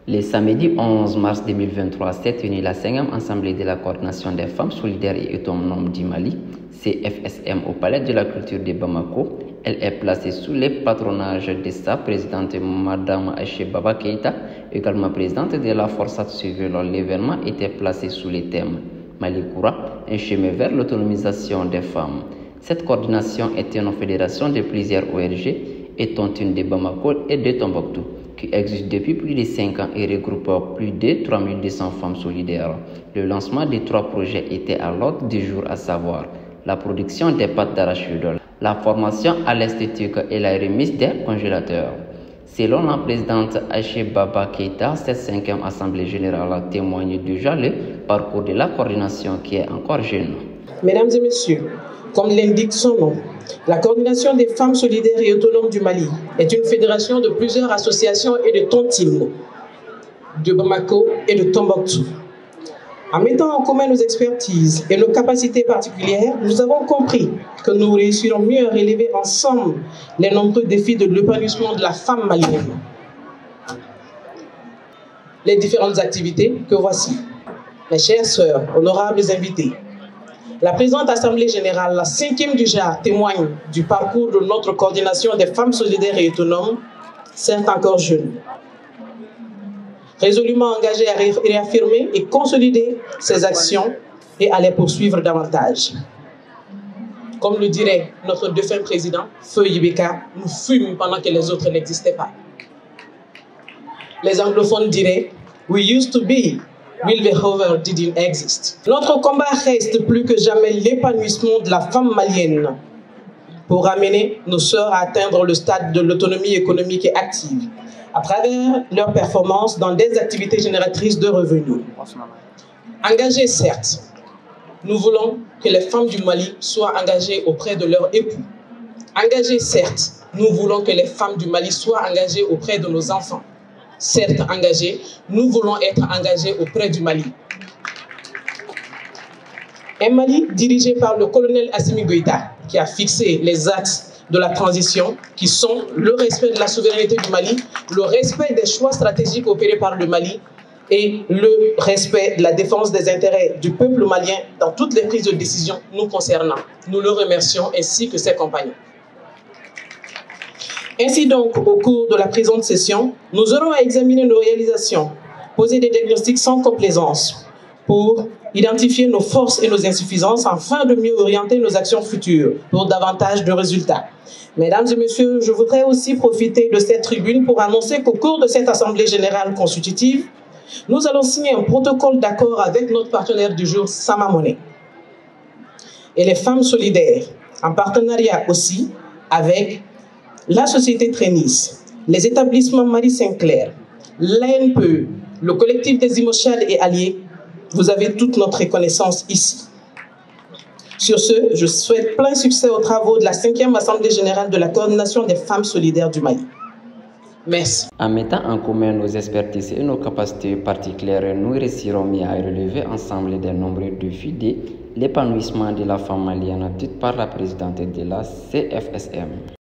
Le samedi 11 mars 2023 s'est tenue la 5e Assemblée de la coordination des femmes solidaires et autonomes du Mali, CFSM, au Palais de la Culture de Bamako. Elle est placée sous le patronage de sa présidente, Mme Aïché Baba Keïta, également présidente de la Forçat Civile. L'événement était placé sous le thème Mali Koura, un chemin vers l'autonomisation des femmes. Cette coordination est une fédération de plusieurs ONG, étant une de Bamako et de Tombouctou, qui existe depuis plus de 5 ans et regroupe plus de 3200 femmes solidaires. Le lancement des 3 projets était à l'ordre du jour, à savoir la production des pâtes d'arachide, la formation à l'esthétique et la remise des congélateurs. Selon la présidente Aïché Baba Keïta, cette 5e Assemblée générale témoigne déjà le parcours de la coordination qui est encore jeune. Mesdames et messieurs, comme l'indique son nom, la coordination des femmes solidaires et autonomes du Mali est une fédération de plusieurs associations et de tontines de Bamako et de Tombouctou. En mettant en commun nos expertises et nos capacités particulières, nous avons compris que nous réussirons mieux à relever ensemble les nombreux défis de l'épanouissement de la femme malienne. Les différentes activités que voici. Mes chères sœurs, honorables invités, la présente Assemblée générale, la 5e du genre, témoigne du parcours de notre coordination des femmes solidaires et autonomes, certes encore jeunes, résolument engagées à réaffirmer et consolider ces actions et à les poursuivre davantage. Comme le dirait notre défunt président, Feu Ibeka, nous fûmes pendant que les autres n'existaient pas. Les anglophones diraient « We used to be ». Will the hover didn't exist. Notre combat reste plus que jamais l'épanouissement de la femme malienne pour amener nos sœurs à atteindre le stade de l'autonomie économique et active à travers leurs performances dans des activités génératrices de revenus. Engagées, certes, nous voulons que les femmes du Mali soient engagées auprès de leurs époux. Engagées, certes, nous voulons que les femmes du Mali soient engagées auprès de nos enfants. Certes engagés, nous voulons être engagés auprès du Mali. Un Mali dirigé par le colonel Assimi Goïta, qui a fixé les axes de la transition, qui sont le respect de la souveraineté du Mali, le respect des choix stratégiques opérés par le Mali et le respect de la défense des intérêts du peuple malien dans toutes les prises de décision nous concernant. Nous le remercions ainsi que ses compagnons. Ainsi donc, au cours de la présente session, nous aurons à examiner nos réalisations, poser des diagnostics sans complaisance pour identifier nos forces et nos insuffisances afin de mieux orienter nos actions futures pour davantage de résultats. Mesdames et messieurs, je voudrais aussi profiter de cette tribune pour annoncer qu'au cours de cette Assemblée générale constitutive, nous allons signer un protocole d'accord avec notre partenaire du jour, Sama Monet, et les femmes solidaires, en partenariat aussi avec la société Trénis, les établissements Marie-Saint-Clair, l'ANPE, le collectif des Imochades et alliés, vous avez toute notre reconnaissance ici. Sur ce, je souhaite plein succès aux travaux de la 5e Assemblée générale de la coordination des femmes solidaires du Mali. Merci. En mettant en commun nos expertises et nos capacités particulières, nous réussirons mieux à relever ensemble des nombreux défis de l'épanouissement de la femme malienne, toute par la présidente de la CFSM.